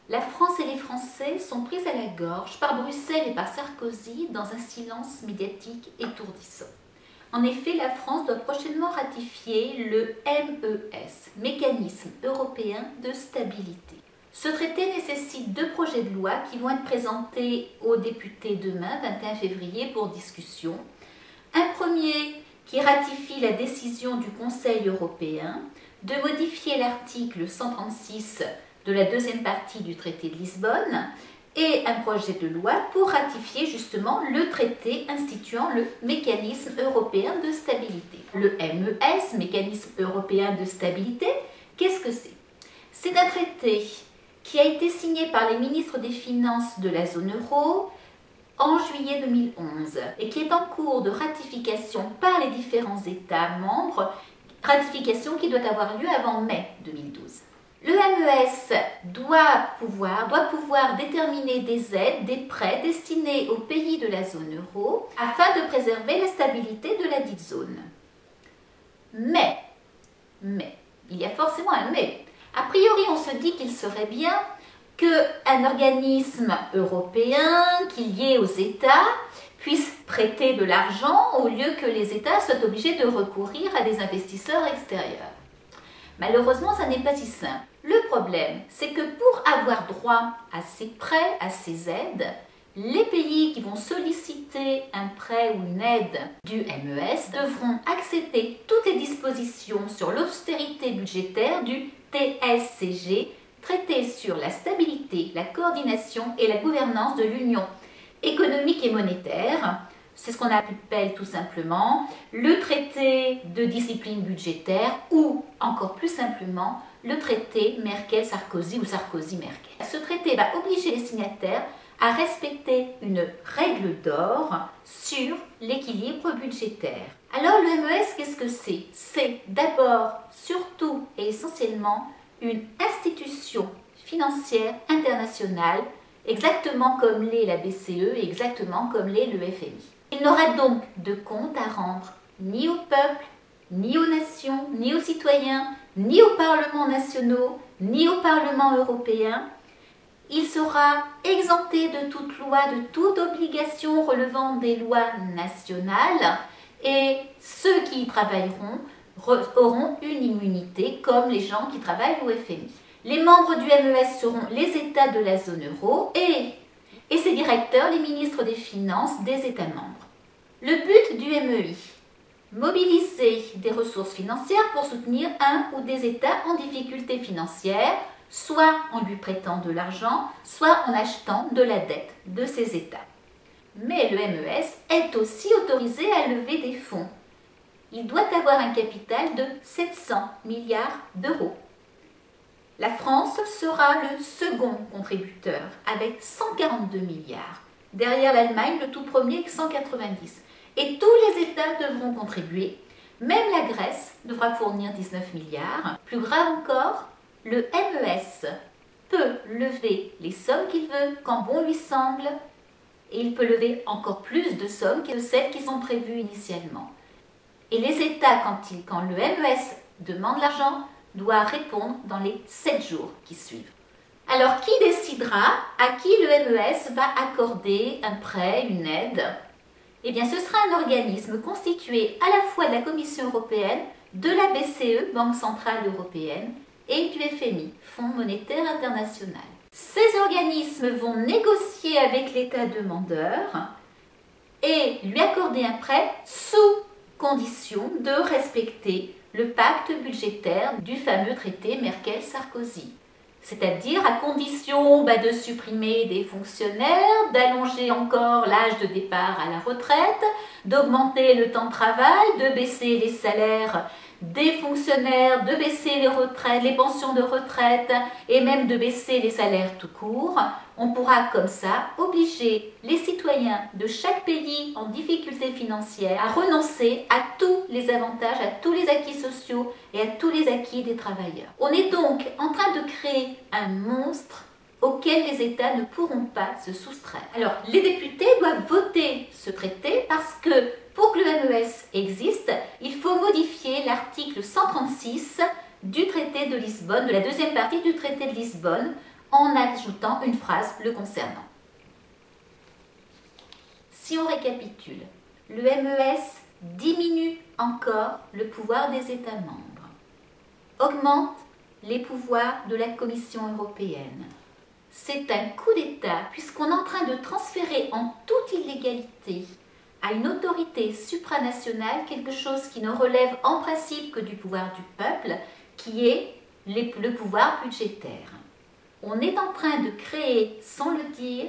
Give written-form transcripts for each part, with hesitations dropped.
La France et les Français sont pris à la gorge par Bruxelles et par Sarkozy dans un silence médiatique étourdissant. En effet, la France doit prochainement ratifier le MES, Mécanisme européen de stabilité. Ce traité nécessite 2 projets de loi qui vont être présentés aux députés demain, 21 février, pour discussion. Un premier qui ratifie la décision du Conseil européen de modifier l'article 136 de la deuxième partie du traité de Lisbonne et un projet de loi pour ratifier justement le traité instituant le mécanisme européen de stabilité. Le MES, Mécanisme européen de stabilité, qu'est-ce que c'est? C'est un traité qui a été signé par les ministres des Finances de la zone euro en juillet 2011 et qui est en cours de ratification par les différents États membres, ratification qui doit avoir lieu avant mai 2012. Le MES doit pouvoir déterminer des aides, des prêts destinés aux pays de la zone euro afin de préserver la stabilité de la dite zone. Mais, il y a forcément un mais. A priori, on se dit qu'il serait bien qu'un organisme européen qui est lié aux États puisse prêter de l'argent au lieu que les États soient obligés de recourir à des investisseurs extérieurs. Malheureusement, ça n'est pas si simple. Le problème, c'est que pour avoir droit à ces prêts, à ces aides, les pays qui vont solliciter un prêt ou une aide du MES devront accepter toutes les dispositions sur l'austérité budgétaire du TSCG, traité sur la stabilité, la coordination et la gouvernance de l'Union économique et monétaire. C'est ce qu'on appelle tout simplement le traité de discipline budgétaire ou, encore plus simplement, le traité Merkel-Sarkozy ou Sarkozy-Merkel. Ce traité va obliger les signataires à respecter une règle d'or sur l'équilibre budgétaire. Alors le MES, qu'est-ce que c'est? C'est d'abord, surtout et essentiellement une institution financière internationale, exactement comme l'est la BCE et exactement comme l'est le FMI. Il n'aura donc de compte à rendre ni au peuple, ni aux nations, ni aux citoyens, ni aux parlements nationaux, ni au Parlement européen. Il sera exempté de toute loi, de toute obligation relevant des lois nationales et ceux qui y travailleront auront une immunité comme les gens qui travaillent au FMI. Les membres du MES seront les États de la zone euro et ses directeurs, les ministres des Finances des États membres. Le but du MEI, mobiliser des ressources financières pour soutenir un ou des États en difficulté financière, soit en lui prêtant de l'argent, soit en achetant de la dette de ces États. Mais le MES est aussi autorisé à lever des fonds. Il doit avoir un capital de 700 milliards d'euros. La France sera le second contributeur avec 142 milliards. Derrière l'Allemagne, le tout premier avec 190. Et tous les États devront contribuer. Même la Grèce devra fournir 19 milliards. Plus grave encore, le MES peut lever les sommes qu'il veut quand bon lui semble et il peut lever encore plus de sommes que celles qui sont prévues initialement. Et les États, quand le MES demande l'argent, doivent répondre dans les 7 jours qui suivent. Alors, qui décidera à qui le MES va accorder un prêt, une aide? Eh bien, ce sera un organisme constitué à la fois de la Commission européenne, de la BCE, Banque centrale européenne, et du FMI, Fonds monétaire international. Ces organismes vont négocier avec l'État demandeur et lui accorder un prêt sous condition de respecter le pacte budgétaire du fameux traité Merkel-Sarkozy. C'est-à-dire à condition de supprimer des fonctionnaires, d'allonger encore l'âge de départ à la retraite, d'augmenter le temps de travail, de baisser les salaires des fonctionnaires, de baisser les retraites, les pensions de retraite et même de baisser les salaires tout court. On pourra comme ça obliger les citoyens de chaque pays en difficulté financière à renoncer à tous les avantages, à tous les acquis sociaux et à tous les acquis des travailleurs. On est donc en train de créer un monstre auquel les États ne pourront pas se soustraire. Alors, les députés doivent voter ce traité parce que pour que le MES existe, il faut modifier l'article 136 du traité de Lisbonne, de la deuxième partie du traité de Lisbonne, en ajoutant une phrase le concernant. Si on récapitule, le MES diminue encore le pouvoir des États membres, augmente les pouvoirs de la Commission européenne. C'est un coup d'État puisqu'on est en train de transférer en toute illégalité à une autorité supranationale quelque chose qui ne relève en principe que du pouvoir du peuple, qui est le pouvoir budgétaire. On est en train de créer, sans le dire,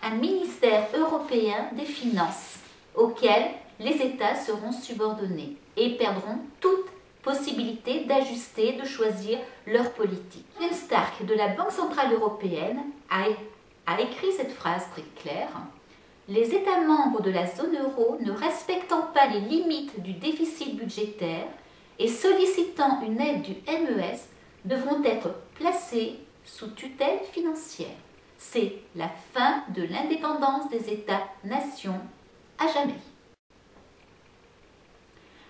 un ministère européen des finances auquel les États seront subordonnés et perdront toute possibilité d'ajuster, de choisir leur politique. Jens Stark de la Banque Centrale Européenne a écrit cette phrase très claire. Les États membres de la zone euro ne respectant pas les limites du déficit budgétaire et sollicitant une aide du MES devront être placés sous tutelle financière. C'est la fin de l'indépendance des États-nations à jamais.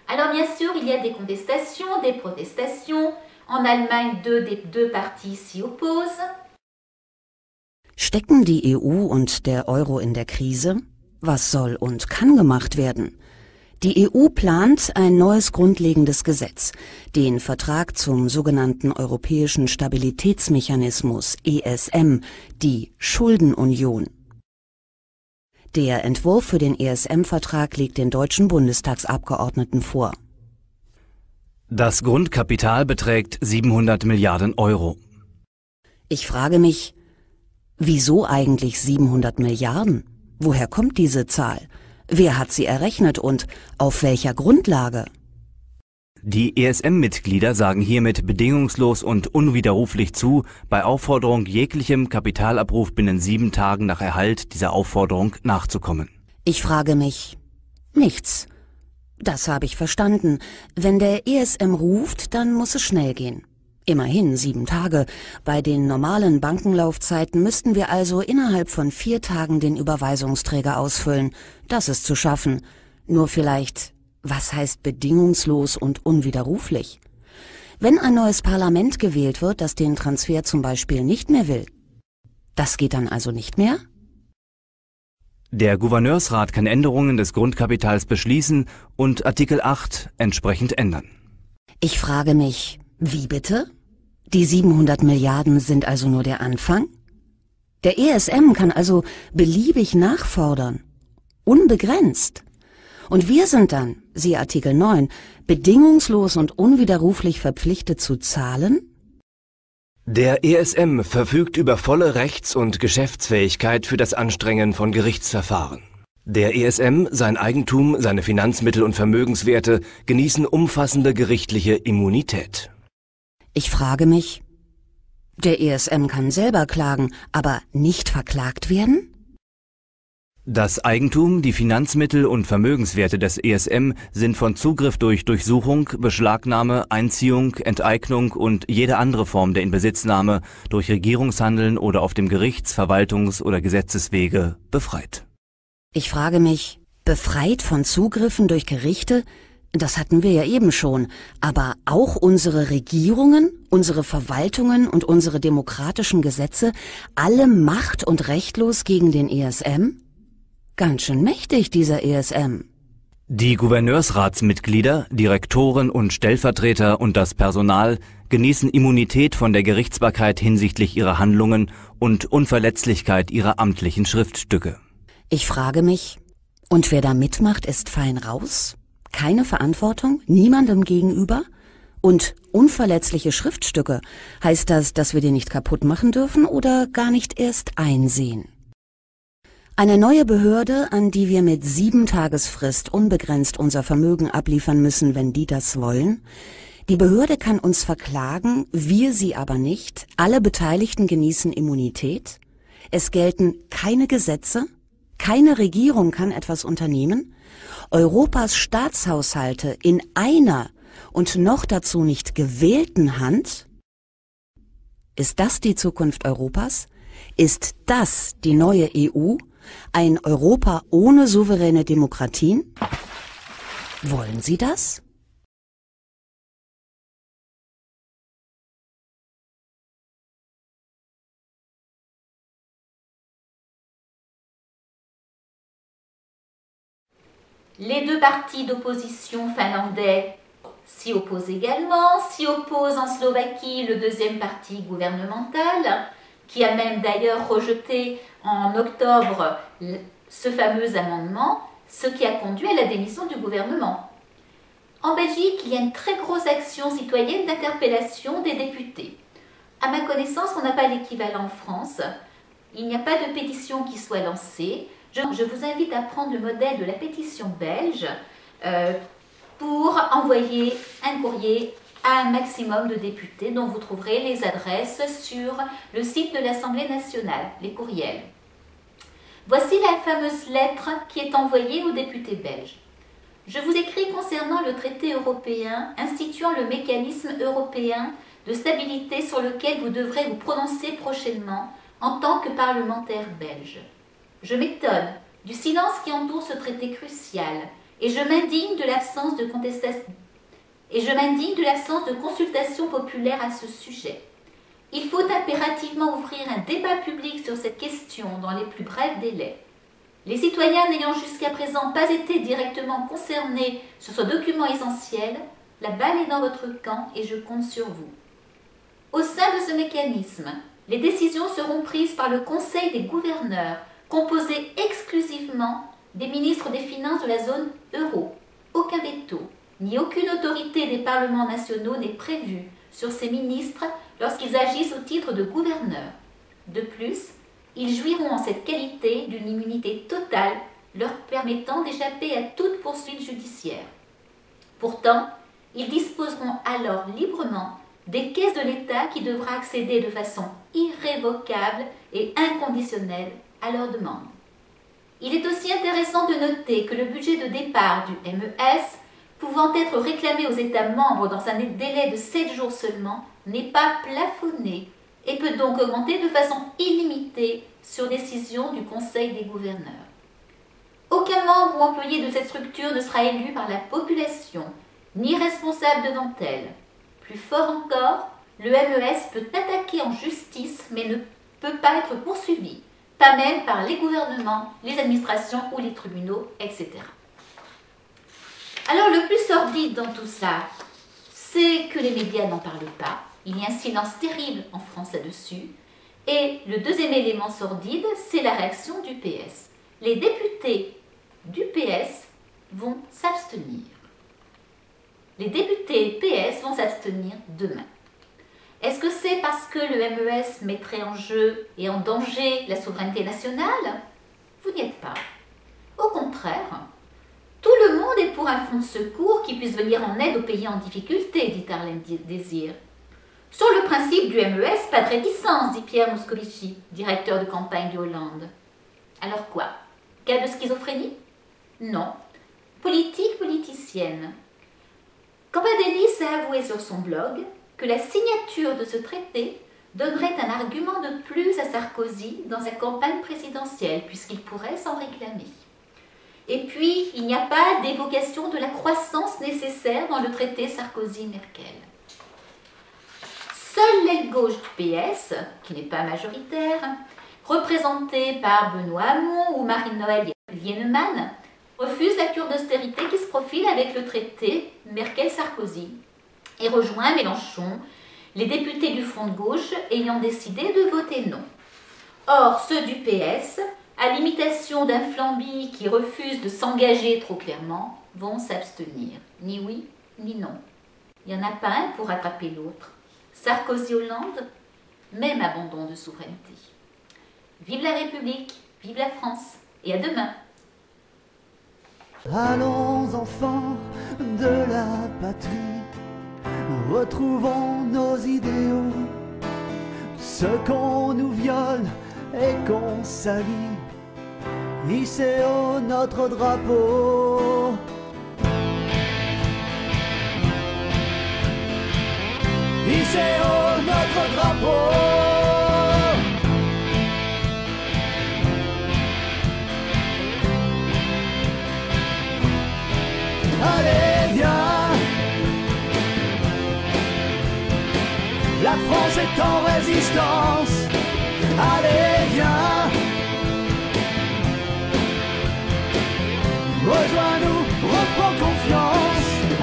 Alors bien sûr, il y a des contestations, des protestations. En Allemagne, deux partis s'y opposent. Stecken die EU und der Euro in der Krise? Was soll und kann gemacht werden? Die EU plant ein neues grundlegendes Gesetz, den Vertrag zum sogenannten Europäischen Stabilitätsmechanismus ESM, die Schuldenunion. Der Entwurf für den ESM-Vertrag liegt den deutschen Bundestagsabgeordneten vor. Das Grundkapital beträgt 700 Milliarden Euro. Ich frage mich, wieso eigentlich 700 Milliarden? Woher kommt diese Zahl? Wer hat sie errechnet und auf welcher Grundlage? Die ESM-Mitglieder sagen hiermit bedingungslos und unwiderruflich zu, bei Aufforderung jeglichem Kapitalabruf binnen 7 Tagen nach Erhalt dieser Aufforderung nachzukommen. Ich frage mich, nichts. Das habe ich verstanden. Wenn der ESM ruft, dann muss es schnell gehen. Immerhin 7 Tage. Bei den normalen Bankenlaufzeiten müssten wir also innerhalb von 4 Tagen den Überweisungsträger ausfüllen. Das ist zu schaffen. Nur vielleicht, was heißt bedingungslos und unwiderruflich? Wenn ein neues Parlament gewählt wird, das den Transfer zum Beispiel nicht mehr will, das geht dann also nicht mehr? Der Gouverneursrat kann Änderungen des Grundkapitals beschließen und Artikel 8 entsprechend ändern. Ich frage mich, wie bitte? Die 700 Milliarden sind also nur der Anfang? Der ESM kann also beliebig nachfordern. Unbegrenzt. Und wir sind dann, siehe Artikel 9, bedingungslos und unwiderruflich verpflichtet zu zahlen? Der ESM verfügt über volle Rechts- und Geschäftsfähigkeit für das Anstrengen von Gerichtsverfahren. Der ESM, sein Eigentum, seine Finanzmittel und Vermögenswerte genießen umfassende gerichtliche Immunität. Ich frage mich, der ESM kann selber klagen, aber nicht verklagt werden? Das Eigentum, die Finanzmittel und Vermögenswerte des ESM sind von Zugriff durch Durchsuchung, Beschlagnahme, Einziehung, Enteignung und jede andere Form der Inbesitznahme durch Regierungshandeln oder auf dem Gerichts-, Verwaltungs- oder Gesetzeswege befreit. Ich frage mich, befreit von Zugriffen durch Gerichte? Das hatten wir ja eben schon. Aber auch unsere Regierungen, unsere Verwaltungen und unsere demokratischen Gesetze, alle macht- und rechtlos gegen den ESM? Ganz schön mächtig, dieser ESM. Die Gouverneursratsmitglieder, Direktoren und Stellvertreter und das Personal genießen Immunität von der Gerichtsbarkeit hinsichtlich ihrer Handlungen und Unverletzlichkeit ihrer amtlichen Schriftstücke. Ich frage mich, und wer da mitmacht, ist fein raus? Keine Verantwortung, niemandem gegenüber? Und unverletzliche Schriftstücke, heißt das, dass wir die nicht kaputt machen dürfen oder gar nicht erst einsehen? Eine neue Behörde, an die wir mit 7 Tagesfrist unbegrenzt unser Vermögen abliefern müssen, wenn die das wollen. Die Behörde kann uns verklagen, wir sie aber nicht. Alle Beteiligten genießen Immunität. Es gelten keine Gesetze. Keine Regierung kann etwas unternehmen. Europas Staatshaushalte in einer und noch dazu nicht gewählten Hand. Ist das die Zukunft Europas? Ist das die neue EU? Ein Europa ohne souveräne Demokratien? Wollen Sie das? Les deux partis d'opposition finlandais s'y opposent également. S'y oppose en Slovaquie le deuxième parti gouvernemental, qui a même d'ailleurs rejeté en octobre ce fameux amendement, ce qui a conduit à la démission du gouvernement. En Belgique, il y a une très grosse action citoyenne d'interpellation des députés. À ma connaissance, on n'a pas l'équivalent en France. Il n'y a pas de pétition qui soit lancée. Je vous invite à prendre le modèle de la pétition belge pour envoyer un courrier à un maximum de députés dont vous trouverez les adresses sur le site de l'Assemblée nationale, les courriels. Voici la fameuse lettre qui est envoyée aux députés belges. Je vous écris concernant le traité européen instituant le mécanisme européen de stabilité sur lequel vous devrez vous prononcer prochainement en tant que parlementaire belge. Je m'étonne du silence qui entoure ce traité crucial et je m'indigne de l'absence de consultation populaire à ce sujet. Il faut impérativement ouvrir un débat public sur cette question dans les plus brefs délais. Les citoyens n'ayant jusqu'à présent pas été directement concernés sur ce document essentiel, la balle est dans votre camp et je compte sur vous. Au sein de ce mécanisme, les décisions seront prises par le Conseil des gouverneurs, composé exclusivement des ministres des Finances de la zone euro. Aucun veto, ni aucune autorité des parlements nationaux n'est prévue sur ces ministres lorsqu'ils agissent au titre de gouverneurs. De plus, ils jouiront en cette qualité d'une immunité totale leur permettant d'échapper à toute poursuite judiciaire. Pourtant, ils disposeront alors librement des caisses de l'État qui devra accéder de façon irrévocable et inconditionnelle à leurs demandes. Il est aussi intéressant de noter que le budget de départ du MES, pouvant être réclamé aux États membres dans un délai de 7 jours seulement, n'est pas plafonné et peut donc augmenter de façon illimitée sur décision du Conseil des gouverneurs. Aucun membre ou employé de cette structure ne sera élu par la population, ni responsable devant elle. Plus fort encore, le MES peut attaquer en justice mais ne peut pas être poursuivi, pas même par les gouvernements, les administrations ou les tribunaux, etc. Alors le plus sordide dans tout ça, c'est que les médias n'en parlent pas. Il y a un silence terrible en France là-dessus. Et le deuxième élément sordide, c'est la réaction du PS. Les députés du PS vont s'abstenir. Les députés PS vont s'abstenir demain. Est-ce que c'est parce que le MES mettrait en jeu et en danger la souveraineté nationale? Vous n'y êtes pas. Au contraire, tout le monde est pour un fonds de secours qui puisse venir en aide aux pays en difficulté, dit Arlène Désir. Sur le principe du MES, pas de réticence, dit Pierre Moscovici, directeur de campagne de Hollande. Alors quoi? Cas de schizophrénie? Non. Politique politicienne. Cambadélis a avoué sur son blog que la signature de ce traité donnerait un argument de plus à Sarkozy dans sa campagne présidentielle, puisqu'il pourrait s'en réclamer. Et puis, il n'y a pas d'évocation de la croissance nécessaire dans le traité Sarkozy-Merkel. Seule l'aile gauche du PS, qui n'est pas majoritaire, représentée par Benoît Hamon ou Marie-Noëlle Lienemann, refuse la cure d'austérité qui se profile avec le traité Merkel-Sarkozy et rejoint Mélenchon, les députés du Front de gauche ayant décidé de voter non. Or, ceux du PS, à l'imitation d'un Flamby qui refuse de s'engager trop clairement, vont s'abstenir. Ni oui, ni non. Il n'y en a pas un pour rattraper l'autre. Sarkozy-Hollande, même abandon de souveraineté. Vive la République, vive la France, et à demain. Allons enfants de la patrie, retrouvons nos idéaux, ce qu'on nous viole et qu'on salit, hissez haut notre drapeau. Hissez haut notre drapeau. Allez, viens. La France est en résistance. Allez, viens.